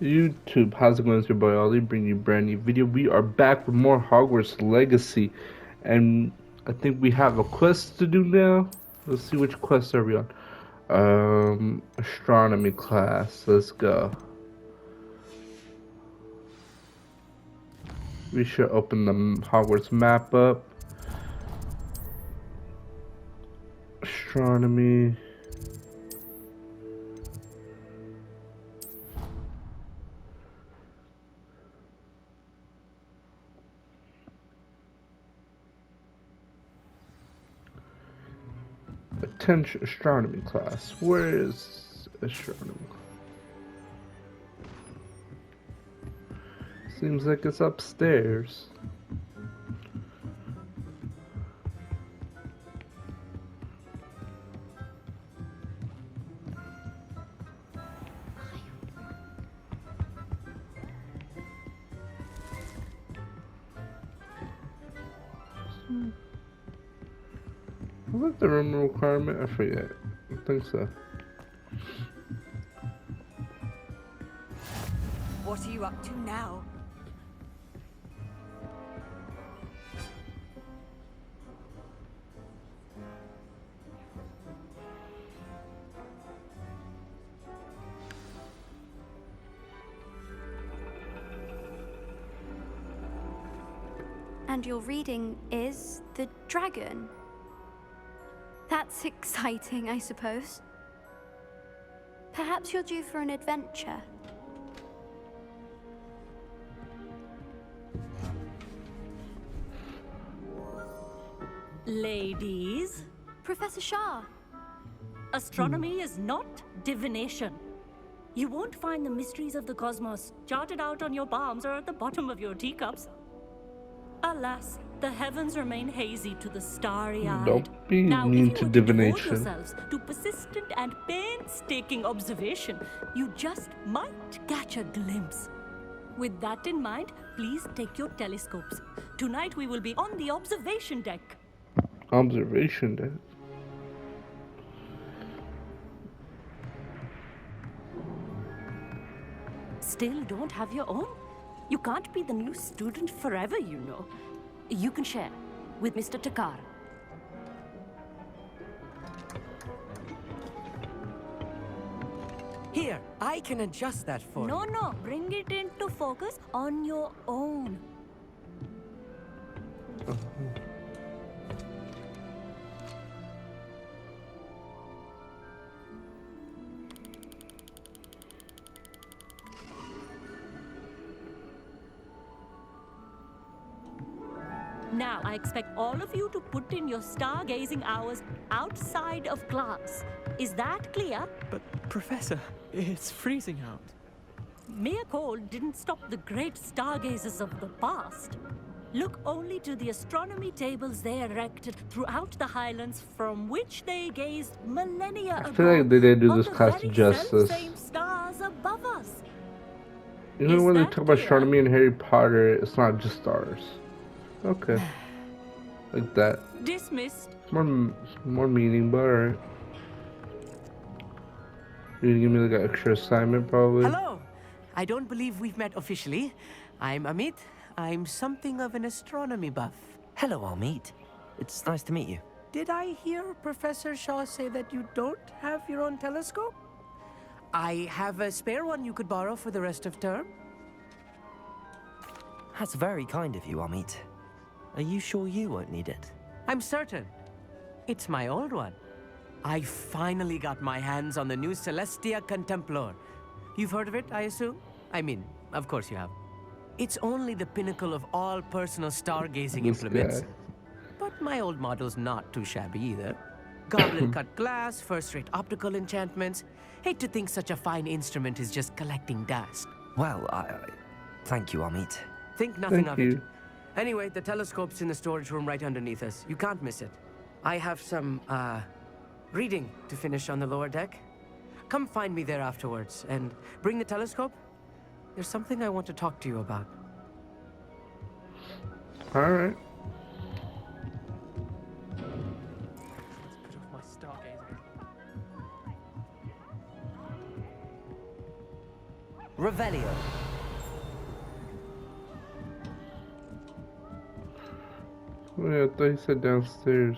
YouTube, how's it going? It's your boy Ollie, bringing you a brand new video. We are back with more Hogwarts Legacy, and I think we have a quest to do now. Let's see, which quest are we on? Astronomy class. Let's go. We should open the Hogwarts map up. Astronomy. Attention, astronomy class. Where is astronomy? Seems like it's upstairs. Was that the room requirement? I forget. I think so. What are you up to now? And your reading is the dragon. That's exciting, I suppose. Perhaps you're due for an adventure. Ladies, Professor Shah. astronomy is not divination. You won't find the mysteries of the cosmos charted out on your palms or at the bottom of your teacups. Alas, the heavens remain hazy to the starry-eyed. Don't be Now, mean if to you were to devote divination. yourselves to persistent and painstaking observation, you just might catch a glimpse. With that in mind, please take your telescopes. Tonight we will be on the observation deck. Observation deck. Still don't have your own? You can't be the new student forever, you know. You can share with Mr. Takar. Here, I can adjust that for you. No, bring it into focus on your own. Now, I expect all of you to put in your stargazing hours outside of class. Is that clear? But, Professor, it's freezing out. Mere cold didn't stop the great stargazers of the past. Look only to the astronomy tables they erected throughout the Highlands, from which they gazed millennia ago. I feel like they didn't do on this the class very justice. selfsame stars above us. Even Is when they that talk about clear? astronomy in Harry Potter, it's not just stars. Okay. Like that. Dismissed. More meaning, but alright. You're gonna give me like an extra assignment, probably? Hello! I don't believe we've met officially. I'm Amit. I'm something of an astronomy buff. Hello, Amit. It's nice to meet you. Did I hear Professor Shaw say that you don't have your own telescope? I have a spare one you could borrow for the rest of term. That's very kind of you, Amit. Are you sure you won't need it? I'm certain. It's my old one. I finally got my hands on the new Celestia Contemplor. You've heard of it, I assume? I mean, of course you have. It's only the pinnacle of all personal stargazing This implements. guy. But my old model's not too shabby either. Goblin-cut glass, first-rate optical enchantments. Hate to think such a fine instrument is just collecting dust. Well, thank you, Amit. Think nothing Thank of you. it. Anyway, the telescope's in the storage room right underneath us. You can't miss it. I have some, reading to finish on the lower deck. Come find me there afterwards, and bring the telescope. There's something I want to talk to you about. Alright. Put off my stargazing. Revelio. Oh, yeah, I thought he said downstairs.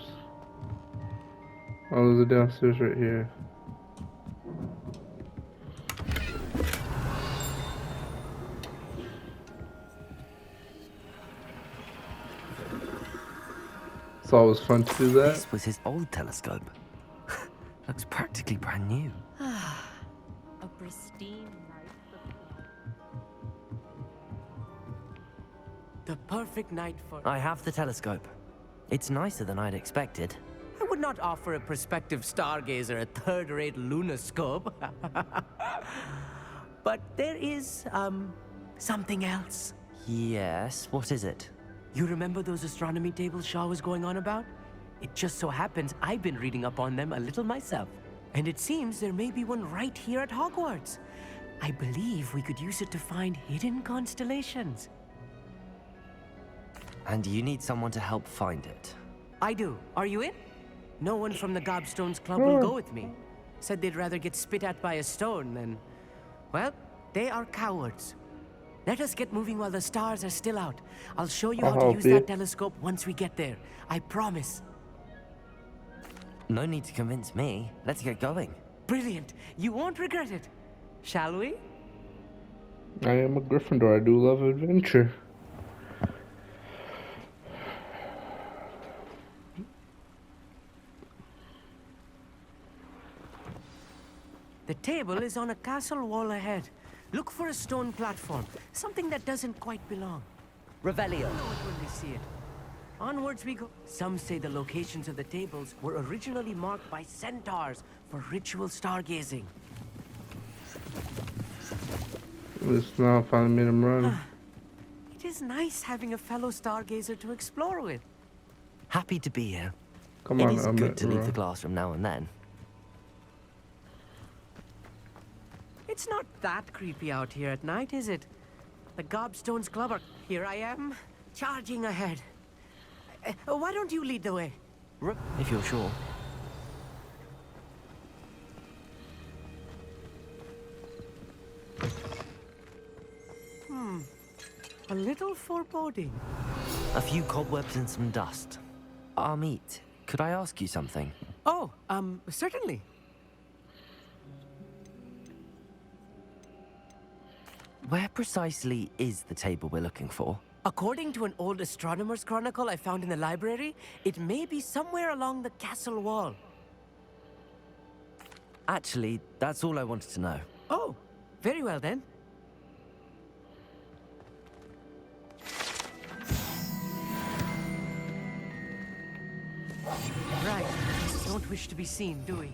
Oh, there's a downstairs right here. It's always fun to do that. This was his old telescope. Looks practically brand new. A pristine night. The perfect night for... I have the telescope. It's nicer than I'd expected. I would not offer a prospective stargazer a third-rate lunoscope. But there is, something else. Yes, what is it? You remember those astronomy tables Shaw was going on about? It just so happens I've been reading up on them a little myself. And it seems there may be one right here at Hogwarts. I believe we could use it to find hidden constellations. And you need someone to help find it. I do. Are you in? No one from the Gobstones Club will go with me. Said they'd rather get spit at by a stone than... Well, they are cowards. Let us get moving while the stars are still out. I'll show you how to use that telescope once we get there. I promise. No need to convince me. Let's get going. Brilliant. You won't regret it. Shall we? I am a Gryffindor. I do love adventure. The table is on a castle wall ahead. Look for a stone platform. Something that doesn't quite belong. Revelio. You'll know it when we see it. Onwards we go. Some say the locations of the tables were originally marked by centaurs for ritual stargazing. It's now finally made him run. It is nice having a fellow stargazer to explore with. Happy to be here. Come It on, is I'm good to leave the classroom now and then. It's not that creepy out here at night, is it? The Gobstones Club are... Here I am, charging ahead. Why don't you lead the way? If you're sure. A little foreboding. A few cobwebs and some dust. Amit, could I ask you something? Oh, certainly. Where precisely is the table we're looking for? According to an old astronomer's chronicle I found in the library, it may be somewhere along the castle wall. Actually, that's all I wanted to know. Oh, very well then. Right. Don't wish to be seen, do we?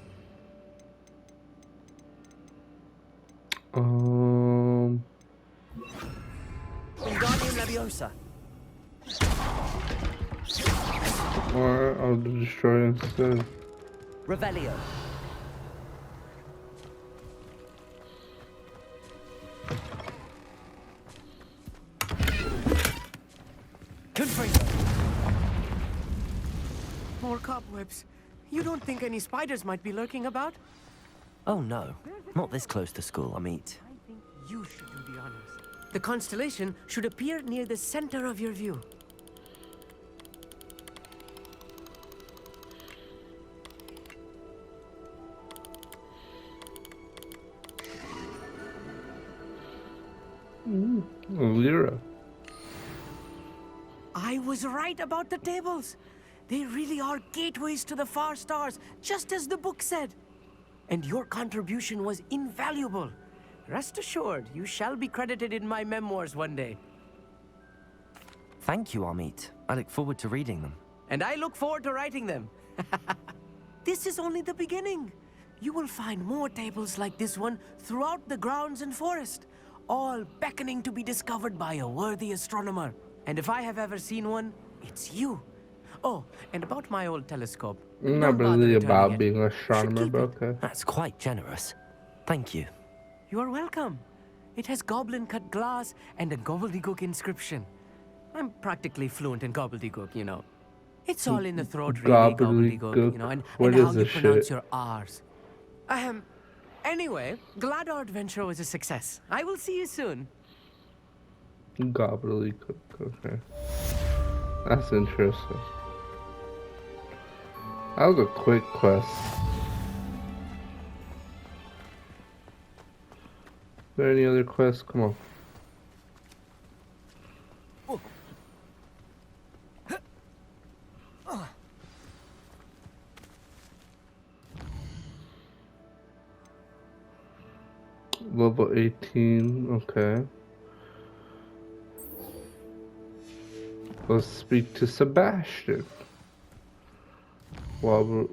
Wingardium Leviosa. Or I'll destroy instead. Revelio. Confringo. More cobwebs. You don't think any spiders might be lurking about? Oh no, not this close to school, Amit. I think you should do the honors. The constellation should appear near the center of your view. Lyra. I was right about the tables. They really are gateways to the far stars, just as the book said. And your contribution was invaluable. Rest assured, you shall be credited in my memoirs one day. Thank you, Amit. I look forward to reading them. And I look forward to writing them. This is only the beginning. You will find more tables like this one throughout the grounds and forest, all beckoning to be discovered by a worthy astronomer. And if I have ever seen one, it's you. Oh, and about my old telescope. I'm don't not bother really returning about it. being an You should astronomer, keep but it. okay. That's quite generous. Thank you. You are welcome. It has goblin-cut glass and a gobbledygook inscription. I'm practically fluent in gobbledygook, you know. It's all in the throat, really, gobbledygook, you know, and What how is you this pronounce shit? your R's. Ahem. Anyway, glad our adventure was a success. I will see you soon. Gobbledygook. Okay. That's interesting. That was a quick quest. Is there any other quests? Come on. Level 18, okay. Let's speak to Sebastian. While we're...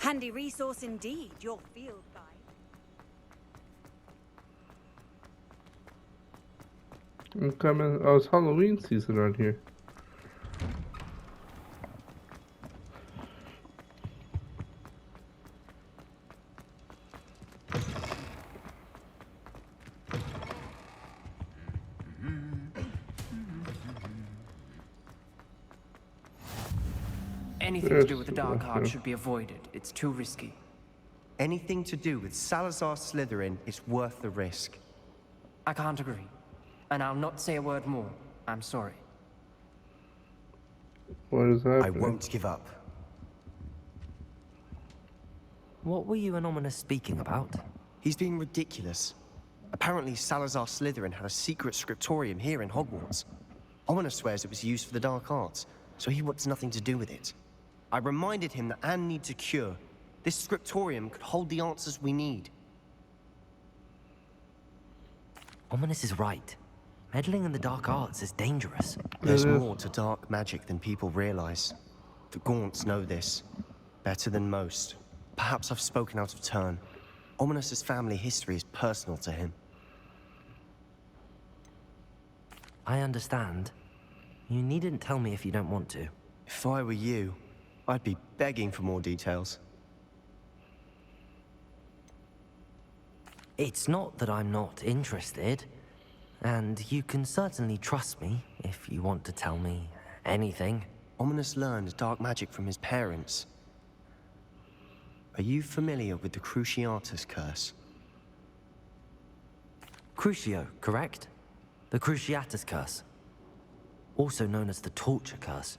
Handy resource indeed, your field guide. I'm coming. Oh, it's Halloween season on here. Anything to do with the Dark Arts should be avoided. It's too risky. Anything to do with Salazar Slytherin is worth the risk. I can't agree. And I'll not say a word more. I'm sorry. What is happening? I won't give up. What were you and Ominous speaking about? He's being ridiculous. Apparently Salazar Slytherin had a secret scriptorium here in Hogwarts. Ominous swears it was used for the Dark Arts, so he wants nothing to do with it. I reminded him that Anne needs a cure. This scriptorium could hold the answers we need. Ominous is right. Meddling in the dark arts is dangerous. There's more to dark magic than people realize. The Gaunts know this. Better than most. Perhaps I've spoken out of turn. Ominous's family history is personal to him. I understand. You needn't tell me if you don't want to. If I were you, I'd be begging for more details. It's not that I'm not interested. And you can certainly trust me if you want to tell me anything. Ominous learned dark magic from his parents. Are you familiar with the Cruciatus curse? Crucio, correct? The Cruciatus curse. Also known as the torture curse.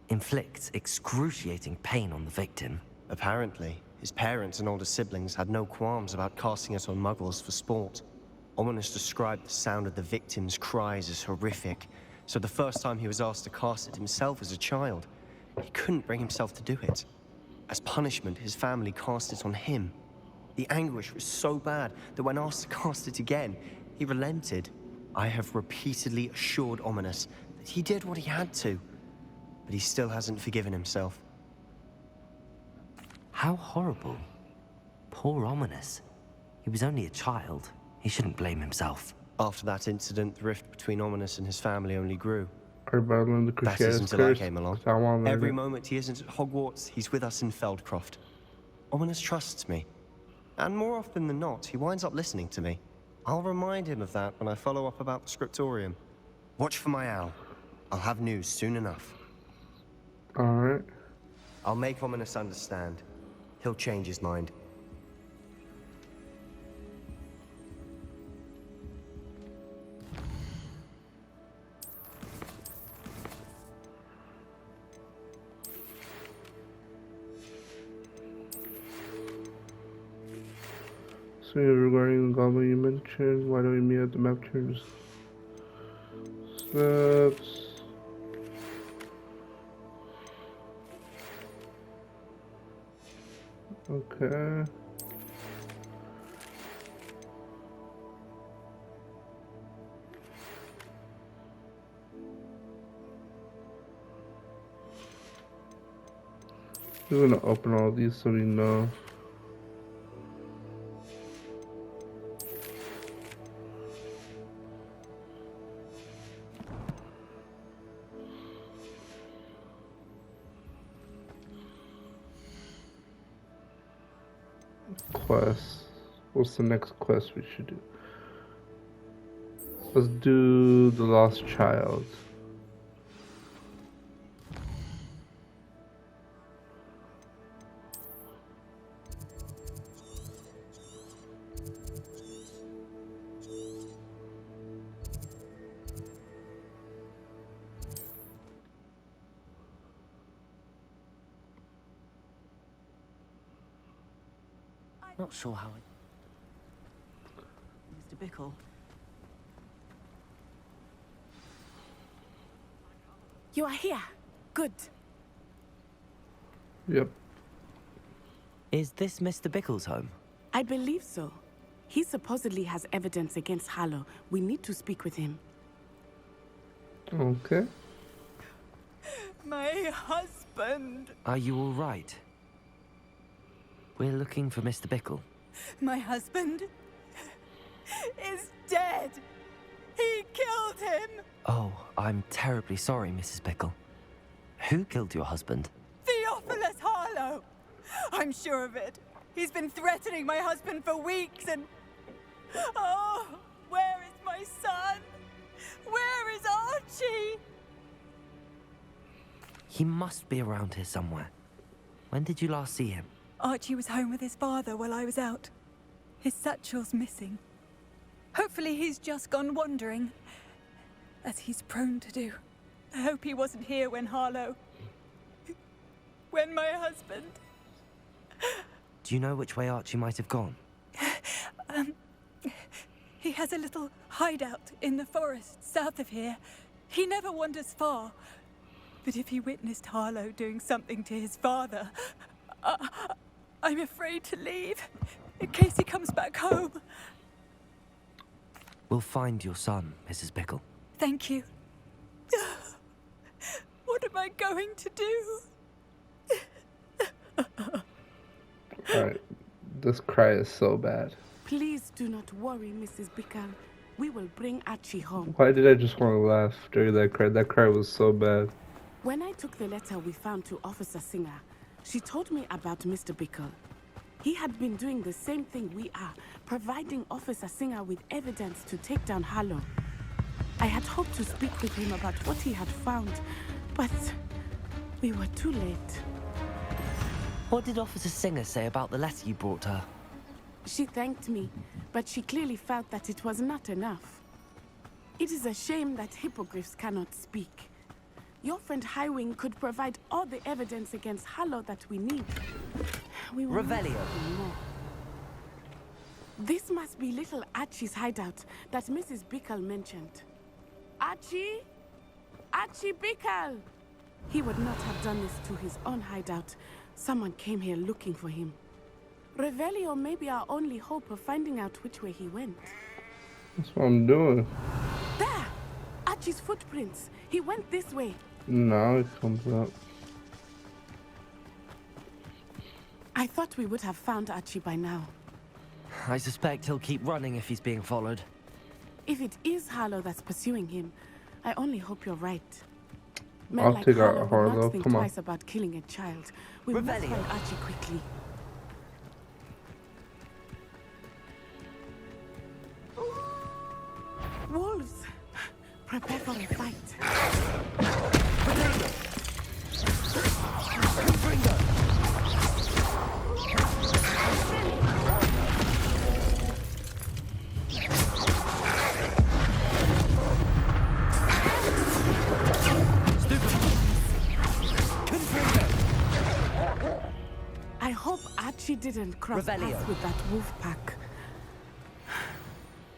Inflicts excruciating pain on the victim. Apparently, his parents and older siblings had no qualms about casting it on muggles for sport. Ominous described the sound of the victim's cries as horrific, so the first time he was asked to cast it himself as a child, he couldn't bring himself to do it. As punishment, his family cast it on him. The anguish was so bad that when asked to cast it again, he relented. I have repeatedly assured Ominous that he did what he had to, but he still hasn't forgiven himself. How horrible. Poor Ominous. He was only a child. He shouldn't blame himself. After that incident, the rift between Ominous and his family only grew. That isn't until I came along. Every moment he isn't at Hogwarts, he's with us in Feldcroft. Ominous trusts me. And more often than not, he winds up listening to me. I'll remind him of that when I follow up about the scriptorium. Watch for my owl. I'll have news soon enough. Alright. I'll make Ominous understand. He'll change his mind. So regarding the goblin you mentioned, why don't we meet at the map turns? Steps. Okay. We're gonna open all these so we know. quest. What's the next quest we should do? Let's do the Lost Child. Not sure how it... Mr. Bickle. You are here. Good. Yep. Is this Mr. Bickle's home? I believe so. He supposedly has evidence against Harlow. We need to speak with him. Okay. My husband. Are you all right? We're looking for Mr. Bickle. My husband is dead. He killed him. Oh, I'm terribly sorry, Mrs. Bickle. Who killed your husband? Theophilus Harlow. I'm sure of it. He's been threatening my husband for weeks and... Oh, where is my son? Where is Archie? He must be around here somewhere. When did you last see him? Archie was home with his father while I was out. His satchel's missing. Hopefully he's just gone wandering, as he's prone to do. I hope he wasn't here when Harlow... when my husband... Do you know which way Archie might have gone? He has a little hideout in the forest south of here. He never wanders far. But if he witnessed Harlow doing something to his father, I'm afraid to leave, in case he comes back home. We'll find your son, Mrs. Bickle. Thank you. What am I going to do? Alright. This cry is so bad. Please do not worry, Mrs. Bickle. We will bring Archie home. Why did I just want to laugh during that cry? That cry was so bad. When I took the letter we found to Officer Singer, she told me about Mr. Bickle. He had been doing the same thing we are, providing Officer Singer with evidence to take down Harlow. I had hoped to speak with him about what he had found, but we were too late. What did Officer Singer say about the letter you brought her? She thanked me, but she clearly felt that it was not enough. It is a shame that hippogriffs cannot speak. Your friend Highwing could provide all the evidence against Harlow that we need. We will Revelio. need more. This must be little Archie's hideout that Mrs. Bickle mentioned. Archie? Archie Bickle! He would not have done this to his own hideout. Someone came here looking for him. Revelio may be our only hope of finding out which way he went. That's what I'm doing. There! Archie's footprints. He went this way. Now it comes up. I thought we would have found Archie by now. I suspect he'll keep running if he's being followed. If it is Harlow that's pursuing him, I only hope you're right. Men I'll like take out Harlow will Harlow. not think Come on. twice about killing a child. We must Revelio. find Archie quickly. Wolves! Prepare for a fight. I hope Archie didn't cross Revelio. paths with that wolf pack.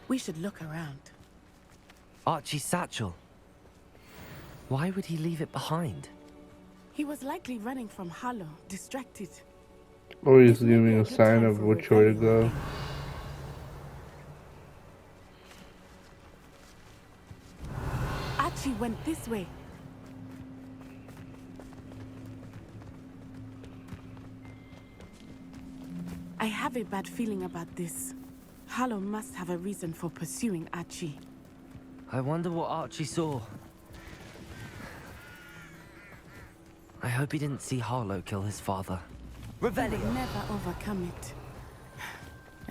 We should look around. Archie's satchel. Why would he leave it behind? He was likely running from Harlow, distracted. Or he's This may be giving a good sign time of for which way to Revelio go. again. Archie went this way. I have a bad feeling about this. Harlow must have a reason for pursuing Archie. I wonder what Archie saw. I hope he didn't see Harlow kill his father. He will Revelio. never overcome it.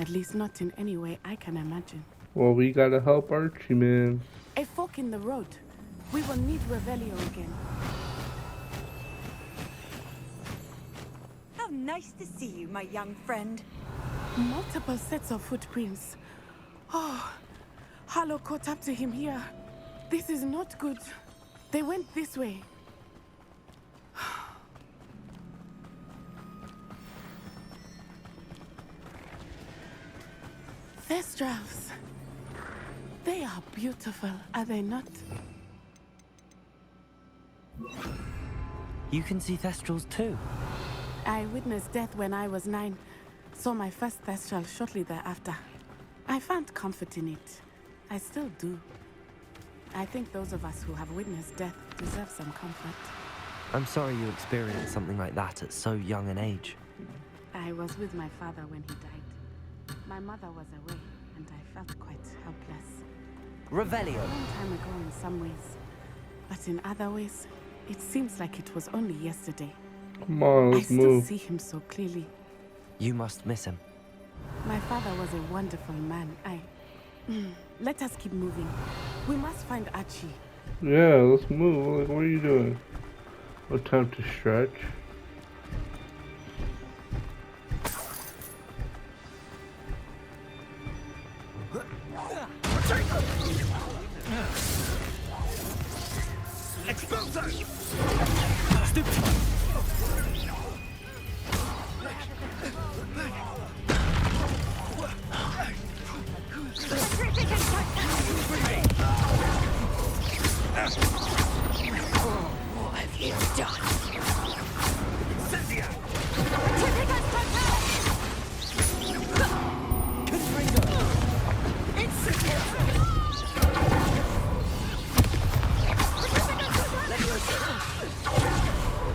At least not in any way I can imagine. Well, we gotta help Archie, man. A fork in the road. We will need Revelio again. How nice to see you, my young friend. Multiple sets of footprints. Oh, Harlow caught up to him here. This is not good. They went this way. Thestrals. They are beautiful, are they not? You can see Thestrals too. I witnessed death when I was 9. Saw my first Thestral shortly thereafter. I found comfort in it. I still do. I think those of us who have witnessed death deserve some comfort. I'm sorry you experienced something like that at so young an age. I was with my father when he died. My mother was away, and I felt quite helpless. Revelio. A long time ago in some ways. But in other ways, it seems like it was only yesterday. Come on, I let's still move. see him so clearly. You must miss him. My father was a wonderful man. Let us keep moving. We must find Archie. Yeah, let's move. Like, what are you doing? No time to stretch. What have you done?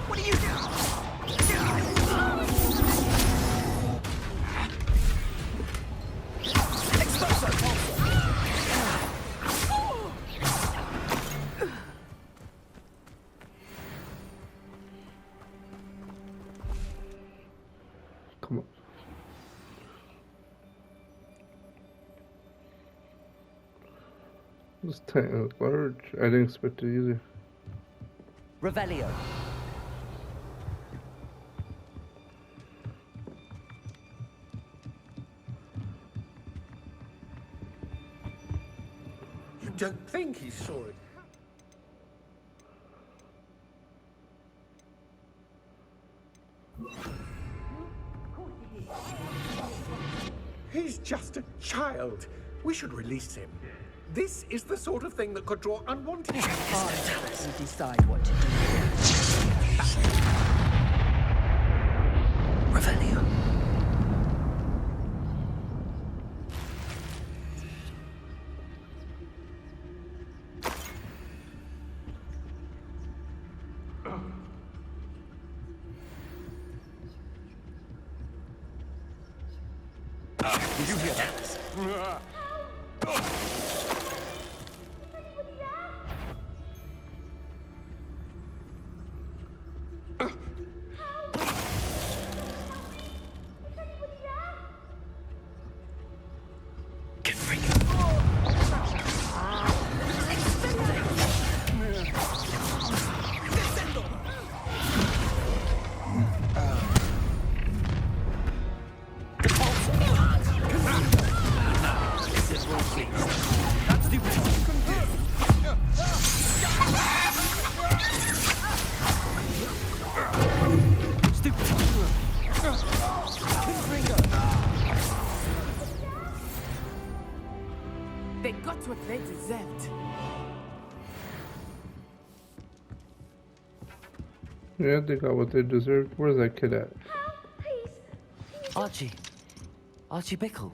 What are you doing? Come on. This tank is large. I didn't expect it either. Revelio. You don't think he saw it? He's just a child. We should release him. This is the sort of thing that could draw unwanted attention. You decide what to do. Revelio. Did you hear that? They got what they deserved. Yeah, they got what they deserved. Where's that kid at? Archie. Archie Bickle.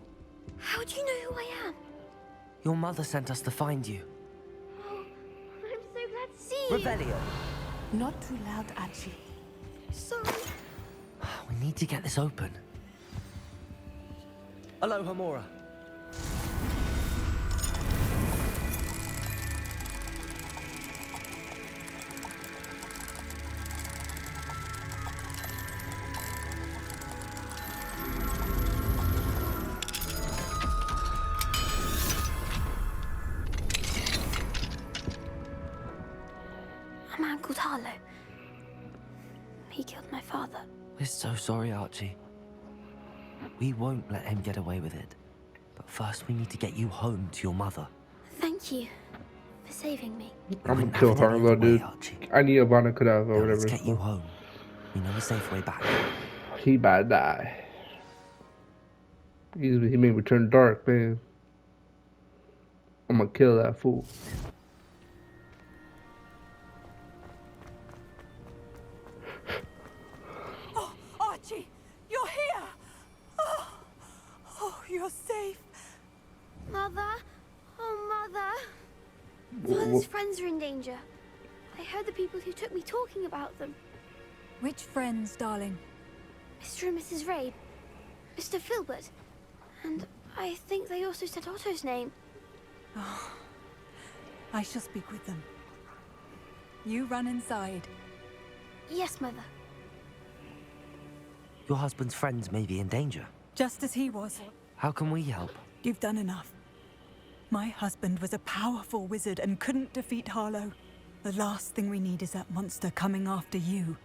How do you know who I am? Your mother sent us to find you. Oh, I'm so glad to see you. Revelio. Not too loud, Archie. Sorry. We need to get this open. Hello, Hamora. he killed my father. We're so sorry, Archie. We won't let him get away with it. But first we need to get you home to your mother. Thank you for saving me. I'm gonna kill Harlow, dude. I need Ivana Kadava or whatever. Let's get you home. We know a safe way back. He about to die. He made me turn dark, man. I'm gonna kill that fool. Oh, Archie, you're here! Oh, you're safe. Mother? Oh, Mother. Father's friends are in danger. I heard the people who took me talking about them. Which friends, darling? Mr. and Mrs. Rabe, Mr. Filbert, and I think they also said Otto's name. Oh, I shall speak with them. You run inside. Yes, Mother. Your husband's friends may be in danger. Just as he was. How can we help? You've done enough. My husband was a powerful wizard and couldn't defeat Harlow. The last thing we need is that monster coming after you.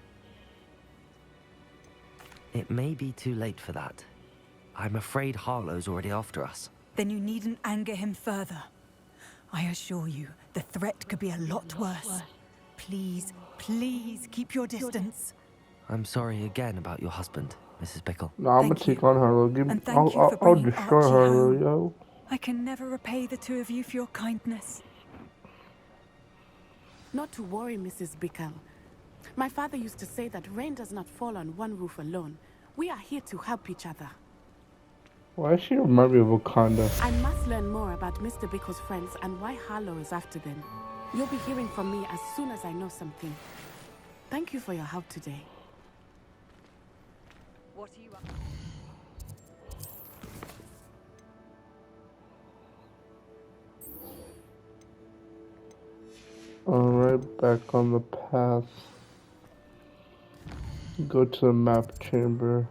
It may be too late for that. I'm afraid Harlow's already after us. Then you needn't anger him further. I assure you, the threat could be a lot worse. Please, please keep your distance. I'm sorry again about your husband, Mrs. Bickle. No, I'm gonna take on Harlow. And thank you for I'll bringing destroy Archie Harlow, home. yo. I can never repay the two of you for your kindness. Not to worry, Mrs. Bickle. My father used to say that rain does not fall on one roof alone. We are here to help each other. Why is she remind me of Wakanda? I must learn more about Mr. Bickle's friends and why Harlow is after them. You'll be hearing from me as soon as I know something. Thank you for your help today. What are you up Alright, back on the path. Go to the map chamber.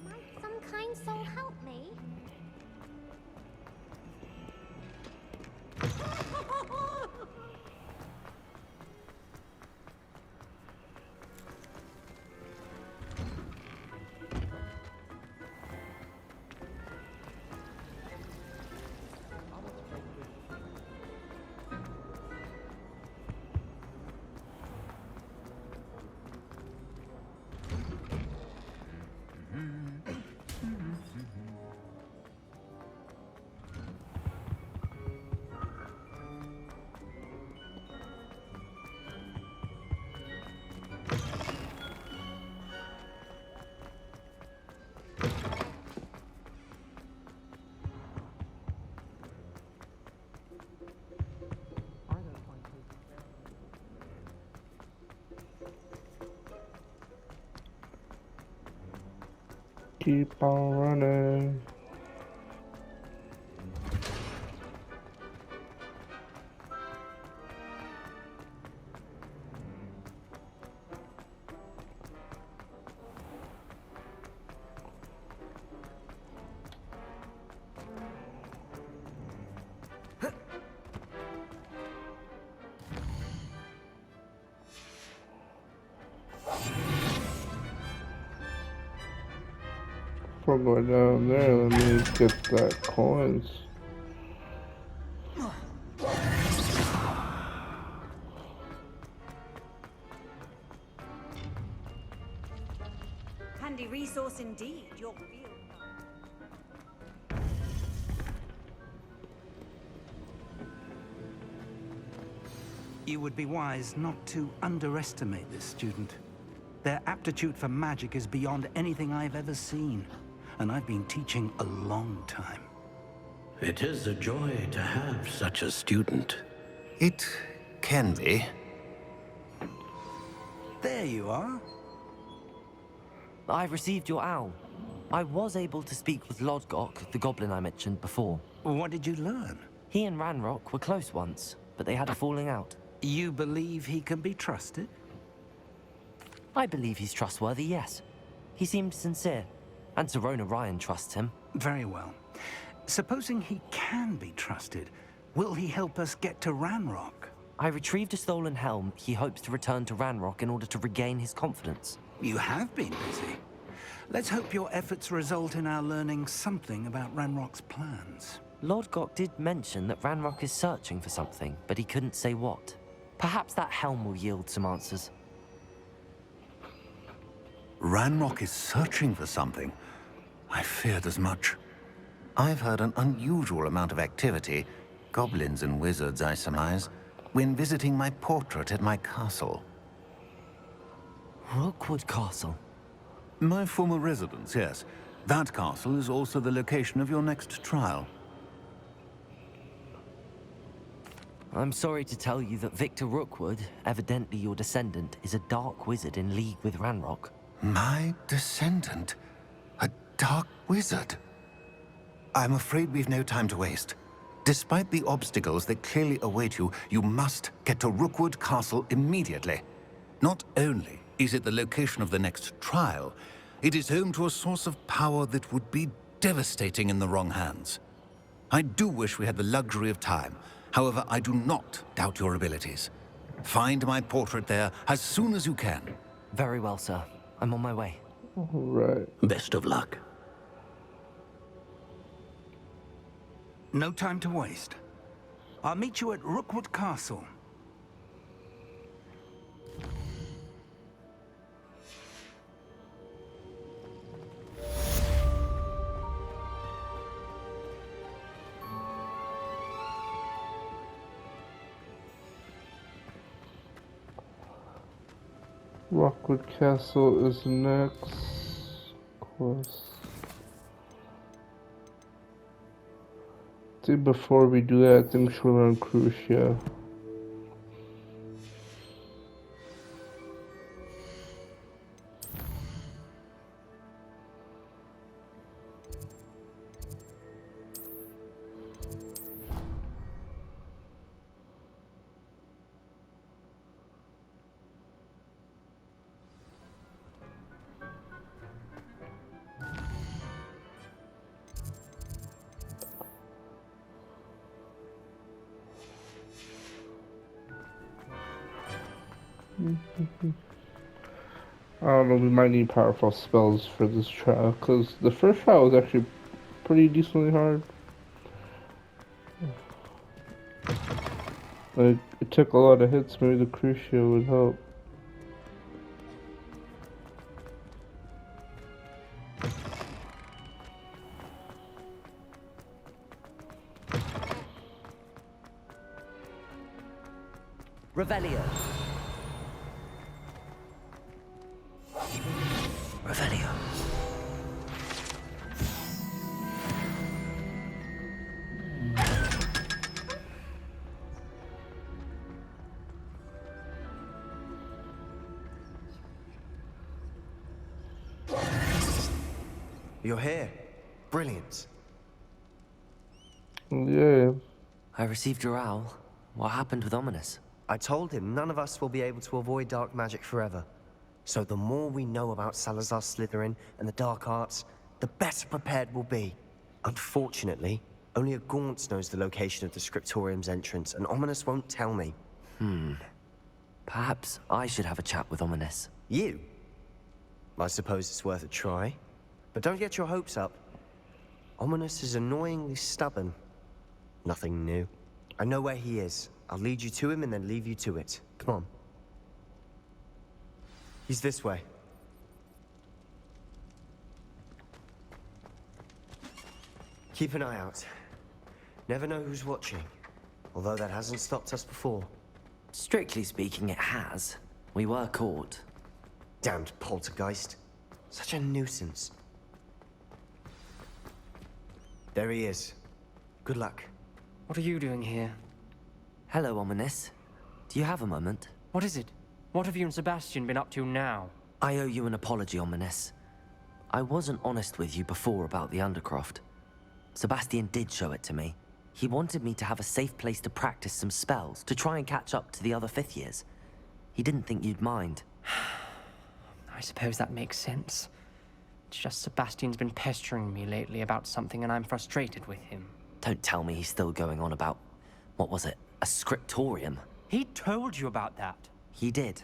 Might some kind soul help me? Keep on running. Before going down there, let me get that coins. Handy resource indeed, your field. You would be wise not to underestimate this student. Their aptitude for magic is beyond anything I've ever seen, and I've been teaching a long time. It is a joy to have such a student. It can be. There you are. I've received your owl. I was able to speak with Lodgok, the goblin I mentioned before. What did you learn? He and Ranrock were close once, but they had a falling out. You believe he can be trusted? I believe he's trustworthy, yes. He seemed sincere, and Serona Ryan trusts him. Very well. Supposing he can be trusted, will he help us get to Ranrock? I retrieved a stolen helm. He hopes to return to Ranrock in order to regain his confidence. You have been busy. Let's hope your efforts result in our learning something about Ranrock's plans. Lodgok did mention that Ranrock is searching for something, but he couldn't say what. Perhaps that helm will yield some answers. Ranrock is searching for something. I feared as much. I've heard an unusual amount of activity, goblins and wizards, I surmise, when visiting my portrait at my castle. Rookwood Castle? My former residence, yes. That castle is also the location of your next trial. I'm sorry to tell you that Victor Rookwood, evidently your descendant, is a dark wizard in league with Ranrock. My descendant? A dark wizard? I'm afraid we've no time to waste. Despite the obstacles that clearly await you, you must get to Rookwood Castle immediately. Not only is it the location of the next trial, it is home to a source of power that would be devastating in the wrong hands. I do wish we had the luxury of time. However, I do not doubt your abilities. Find my portrait there as soon as you can. Very well, sir. I'm on my way. All right. Best of luck. No time to waste. I'll meet you at Rookwood Castle. Rookwood Castle is next. Of course. I think before we do that, I think we should learn CRUCIO. I don't know, we might need powerful spells for this trial, because the first trial was actually pretty decently hard. Like, it took a lot of hits, maybe the CRUCIO would help. Revelio. Revelio. You're here. Brilliant. Yeah. I received your owl. What happened with Ominous? I told him none of us will be able to avoid dark magic forever. So the more we know about Salazar Slytherin and the dark arts, the better prepared we'll be. Unfortunately, only a Gaunt knows the location of the Scriptorium's entrance, and Ominous won't tell me. Perhaps I should have a chat with Ominous. You? I suppose it's worth a try. But don't get your hopes up. Ominous is annoyingly stubborn. Nothing new. I know where he is. I'll lead you to him and then leave you to it. Come on. He's this way. Keep an eye out. Never know who's watching. Although that hasn't stopped us before. Strictly speaking, it has. We were caught. Damned poltergeist. Such a nuisance. There he is. Good luck. What are you doing here? Hello, Ominous. Do you have a moment? What is it? What have you and Sebastian been up to now? I owe you an apology, Ominous. I wasn't honest with you before about the Undercroft. Sebastian did show it to me. He wanted me to have a safe place to practice some spells, to try and catch up to the other 5th years. He didn't think you'd mind. I suppose that makes sense. It's just Sebastian's been pestering me lately about something and I'm frustrated with him. Don't tell me he's still going on about, what was it, a scriptorium? He told you about that? He did.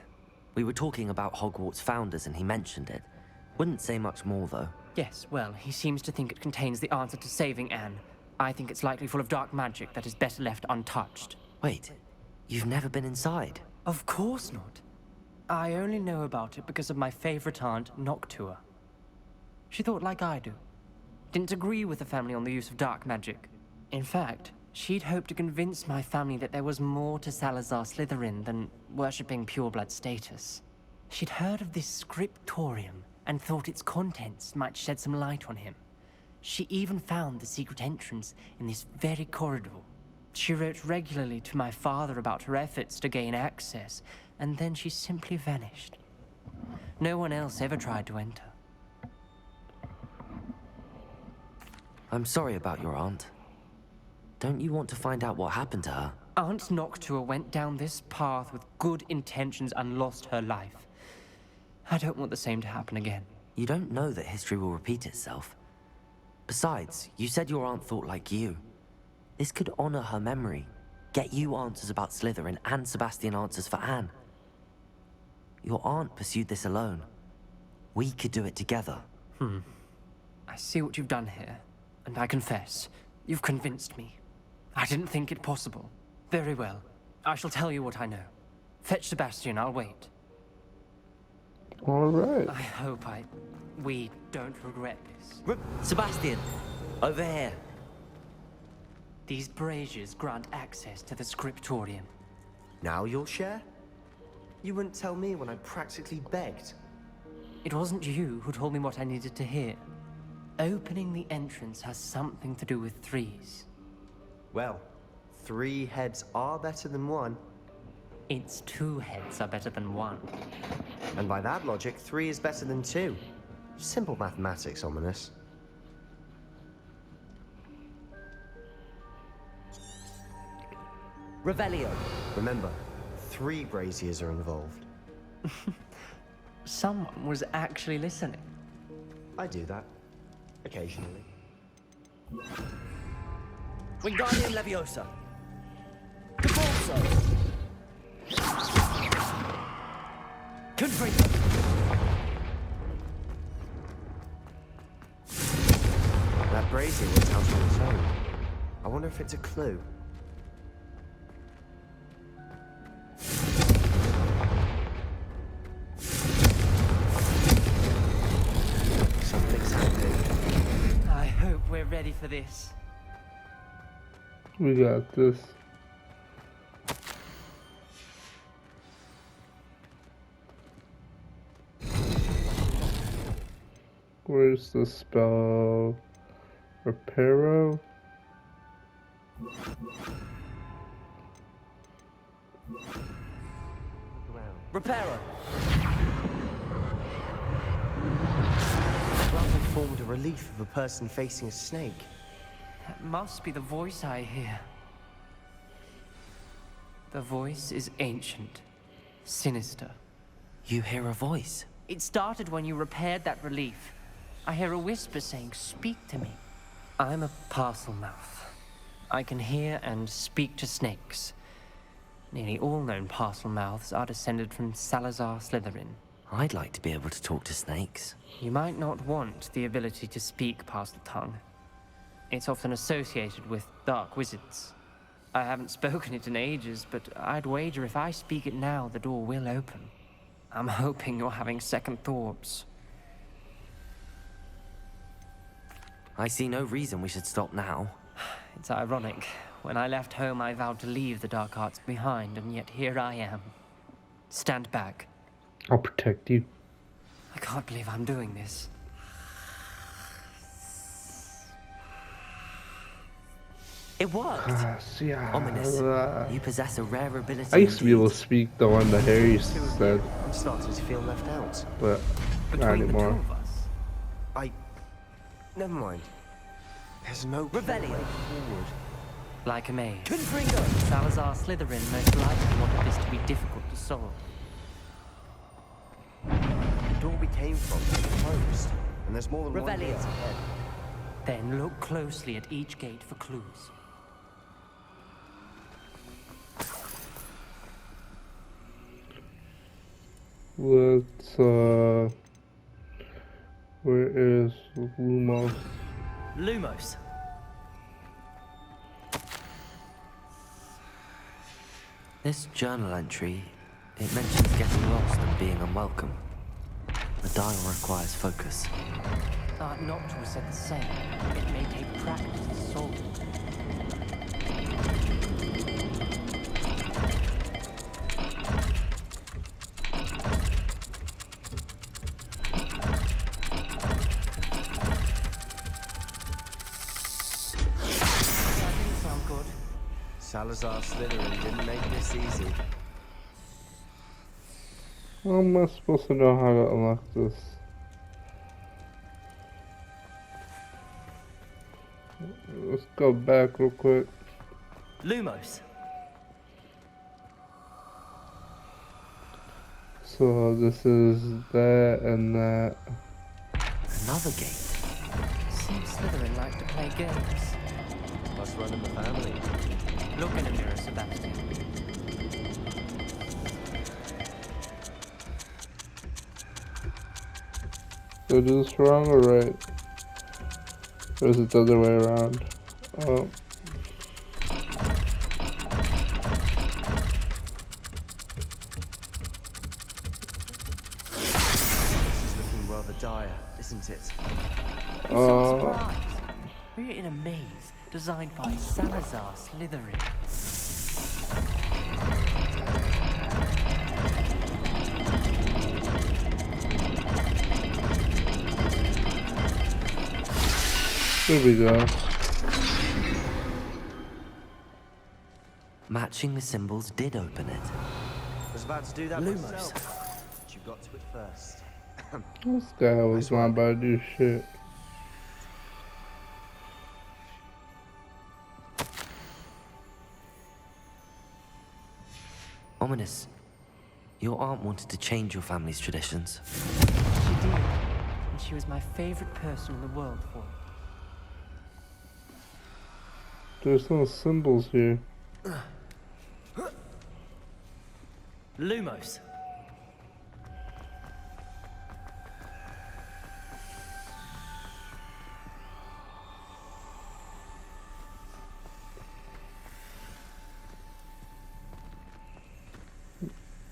We were talking about Hogwarts founders and he mentioned it. Wouldn't say much more though. Yes, well, he seems to think it contains the answer to saving Anne. I think it's likely full of dark magic that is better left untouched. Wait, you've never been inside? Of course not. I only know about it because of my favorite aunt, Noctua. She thought like I do. Didn't agree with the family on the use of dark magic. In fact, she'd hoped to convince my family that there was more to Salazar Slytherin than worshipping pureblood status. She'd heard of this scriptorium and thought its contents might shed some light on him. She even found the secret entrance in this very corridor. She wrote regularly to my father about her efforts to gain access, and then she simply vanished. No one else ever tried to enter. I'm sorry about your aunt. Don't you want to find out what happened to her? Aunt Noctua went down this path with good intentions and lost her life. I don't want the same to happen again. You don't know that history will repeat itself. Besides, you said your aunt thought like you. This could honor her memory, get you answers about Slytherin and Sebastian answers for Anne. Your aunt pursued this alone. We could do it together. I see what you've done here, and I confess, you've convinced me. I didn't think it possible. Very well. I shall tell you what I know. Fetch Sebastian, I'll wait. Alright. I hope we don't regret this. Sebastian, over here. These braziers grant access to the scriptorium. Now you'll share? You wouldn't tell me when I practically begged. It wasn't you who told me what I needed to hear. Opening the entrance has something to do with threes. Well, 3 heads are better than 1. It's 2 heads are better than 1. And by that logic, 3 is better than 2. Simple mathematics, Ominous. Revelio. Remember, 3 braziers are involved. Someone was actually listening. I do that. Occasionally. Wingardium Leviosa. Devolso. Confringo. That brazier went out on its own. I wonder if it's a clue. Something's happening. I hope we're ready for this. We got this. Where's the spell? Reparo? Reparo. Rather formed a relief of a person facing a snake. That must be the voice I hear. The voice is ancient, sinister. You hear a voice? It started when you repaired that relief. I hear a whisper saying, "Speak to me." I'm a parcel mouth. I can hear and speak to snakes. Nearly all known parcel mouths are descended from Salazar Slytherin. I'd like to be able to talk to snakes. You might not want the ability to speak parcel tongue. It's often associated with dark wizards. I haven't spoken it in ages, but I'd wager if I speak it now, the door will open. I'm hoping you're having second thoughts. I see no reason we should stop now. It's ironic. When I left home, I vowed to leave the dark arts behind, and yet here I am. Stand back. I'll protect you. I can't believe I'm doing this. It worked! Ominous. You possess a rare ability. I used to be able to speak the one that Harry said. I'm starting to feel left out. But not anymore. I Never mind. There's no Revelio. way forward. Like a maze. Salazar Slytherin most likely wanted this to be difficult to solve. The door we came from is closed, and there's more than one Revelio. gate ahead. Then look closely at each gate for clues. Let's, where is Lumos? Lumos. This journal entry, it mentions getting lost and being unwelcome. The dial requires focus. Aunt Noctua said the same. It may take practice to solve it. That didn't sound good. Salazar Slytherin didn't make this easy. How am I supposed to know how to unlock this? Let's go back real quick. Lumos. So this is that and that. Another gate. Seems Slytherin like to play games. Must run in the family. Look in a mirror, Sebastian. Did I do this wrong or right? Or is it the other way around? Oh. This is looking rather dire, isn't it? Surprise! We're in a maze designed by Salazar Slytherin. There we go. Matching the symbols did open it. I was about to do that Lumos. myself. But you got to it first. This guy was not about to do shit. Ominous. Your aunt wanted to change your family's traditions. She did, and she was my favorite person in the world for it. There's no symbols here. Lumos.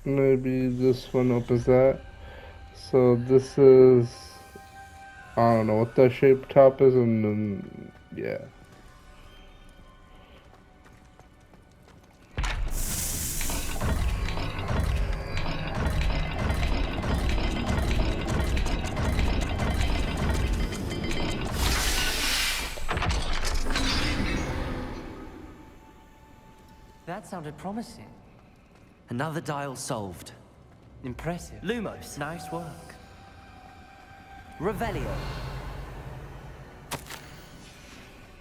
Maybe this one opens that. So this is, I don't know what that shape top is, and then yeah. That sounded promising. Another dial solved. Impressive. Lumos. Nice work. Revelio.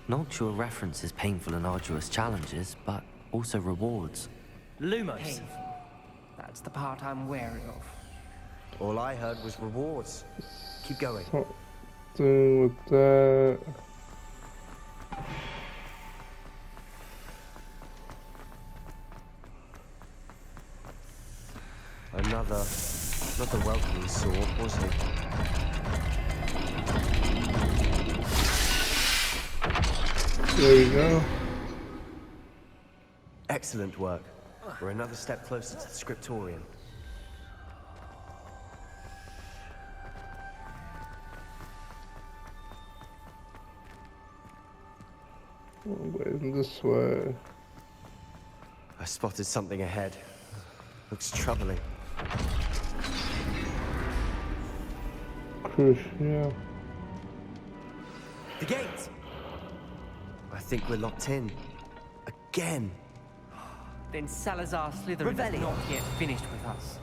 Noctua references painful and arduous challenges, but also rewards. Lumos. Painful. That's the part I'm wary of. All I heard was rewards. Keep going. Something with that. Another welcoming sword, wasn't it? There we go. Excellent work. We're another step closer to the scriptorium. Going this way. I spotted something ahead. Looks troubling. CRUCIO. The gate! I think we're locked in. Again. Then Salazar Slytherin is not yet finished with us.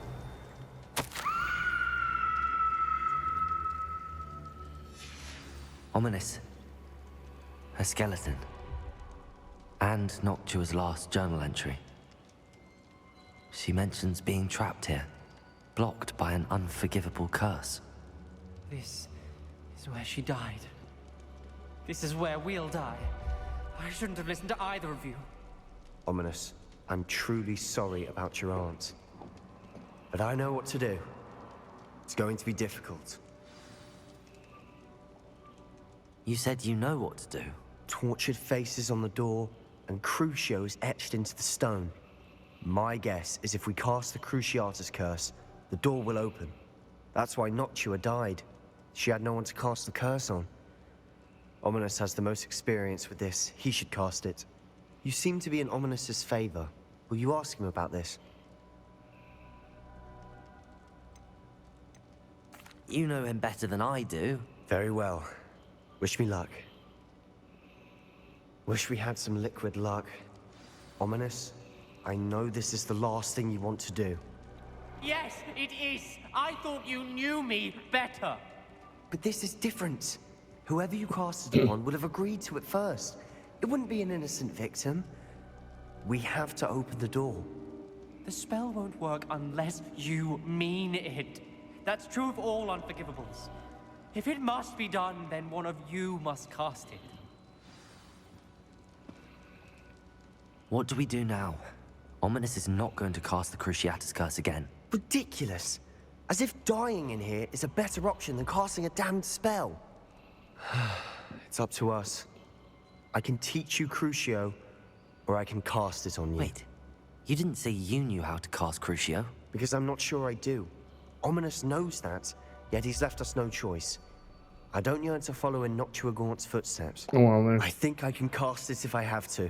Ominous. A skeleton. And Noctua's last journal entry. She mentions being trapped here, blocked by an unforgivable curse. This is where she died. This is where we'll die. I shouldn't have listened to either of you. Ominous, I'm truly sorry about your aunt. But I know what to do. It's going to be difficult. You said you know what to do. Tortured faces on the door, and Crucio is etched into the stone. My guess is if we cast the Cruciatus curse, the door will open. That's why Noctua died. She had no one to cast the curse on. Ominous has the most experience with this. He should cast it. You seem to be in Ominous's favor. Will you ask him about this? You know him better than I do. Very well. Wish me luck. Wish we had some liquid luck. Ominous, I know this is the last thing you want to do. Yes, it is. I thought you knew me better. But this is different. Whoever you cast it on would have agreed to it first. It wouldn't be an innocent victim. We have to open the door. The spell won't work unless you mean it. That's true of all unforgivables. If it must be done, then one of you must cast it. What do we do now? Ominous is not going to cast the Cruciatus curse again. Ridiculous. As if dying in here is a better option than casting a damned spell. It's up to us. I can teach you Crucio, or I can cast it on you. Wait, you didn't say you knew how to cast Crucio? Because I'm not sure I do. Ominous knows that, yet he's left us no choice. I don't yearn to follow in Noctua Gaunt's footsteps. Oh, well, then. I think I can cast it if I have to.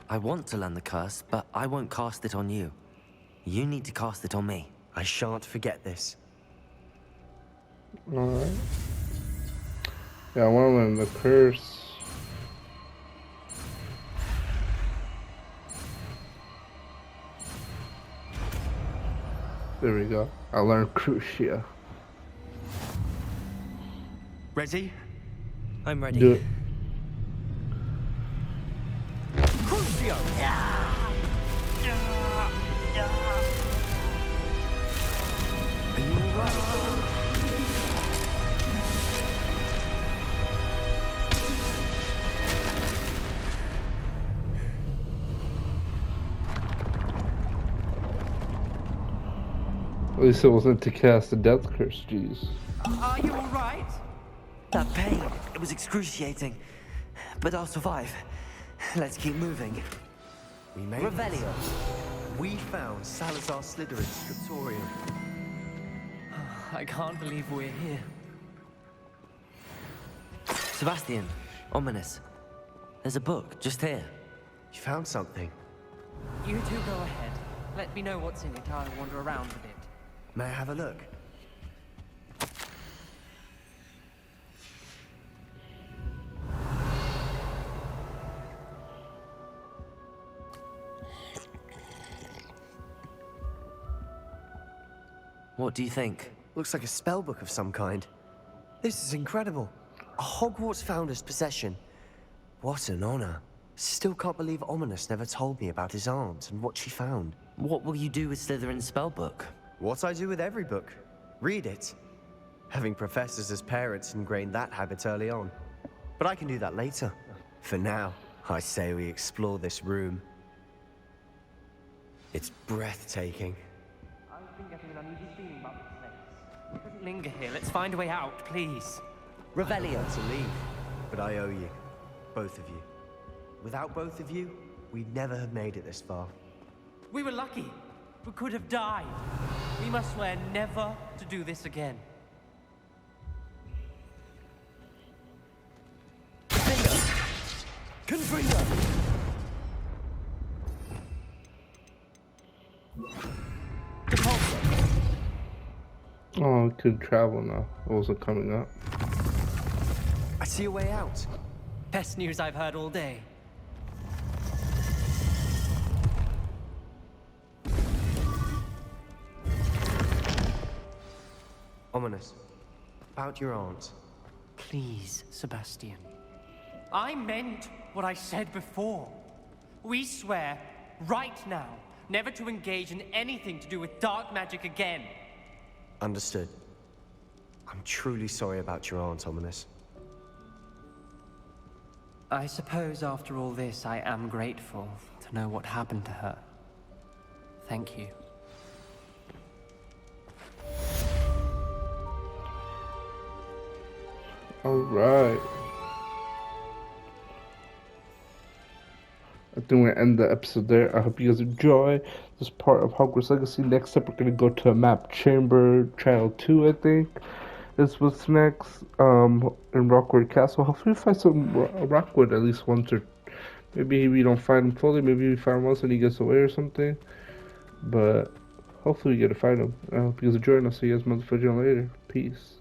I want to learn the curse, but I won't cast it on you. You need to cast it on me. I shan't forget this. Alright. Yeah, I want to learn the curse. There we go. I learned Crucio. Ready? I'm ready. Do it. Crucio! Are you alright? At least it wasn't to cast the death curse, jeez. Are you all right? That pain, it was excruciating. But I'll survive. Let's keep moving. We made Revelio. it. We found Salazar Slytherin's scriptorium. I can't believe we're here. Sebastian, Ominous. There's a book just here. You found something. You two go ahead. Let me know what's in it. I'll wander around a bit. May I have a look? What do you think? Looks like a spell book of some kind. This is incredible. A Hogwarts founder's possession. What an honor. Still can't believe Ominous never told me about his aunt and what she found. What will you do with Slytherin's spellbook? What I do with every book. Read it. Having professors as parents ingrained that habit early on. But I can do that later. For now, I say we explore this room. It's breathtaking. I've been getting an uneasy feeling about this place. We couldn't linger here. Let's find a way out, please. Revelio. To leave, but I owe you. Both of you. Without both of you, we'd never have made it this far. We were lucky. We could have died. We must swear never to do this again. Confringo! Oh, we could travel now. It wasn't coming up. I see a way out. Best news I've heard all day. Ominous. About your aunt. Please, Sebastian. I meant what I said before. We swear, right now, never to engage in anything to do with dark magic again. Understood. I'm truly sorry about your aunt, Ominous. I suppose after all this, I am grateful to know what happened to her. Thank you. Alright. I think we're going to end the episode there. I hope you guys enjoy this part of Hogwarts Legacy. Next up, we're going to go to a map Chamber Trial 2, I think. This was next, in Rockwood Castle. Hopefully we find some Rockwood at least once, or maybe we don't find him fully. Maybe we find him once and he gets away or something. But hopefully we get to find him. I hope you guys enjoy, and I'll see you guys motherfucking later. Peace.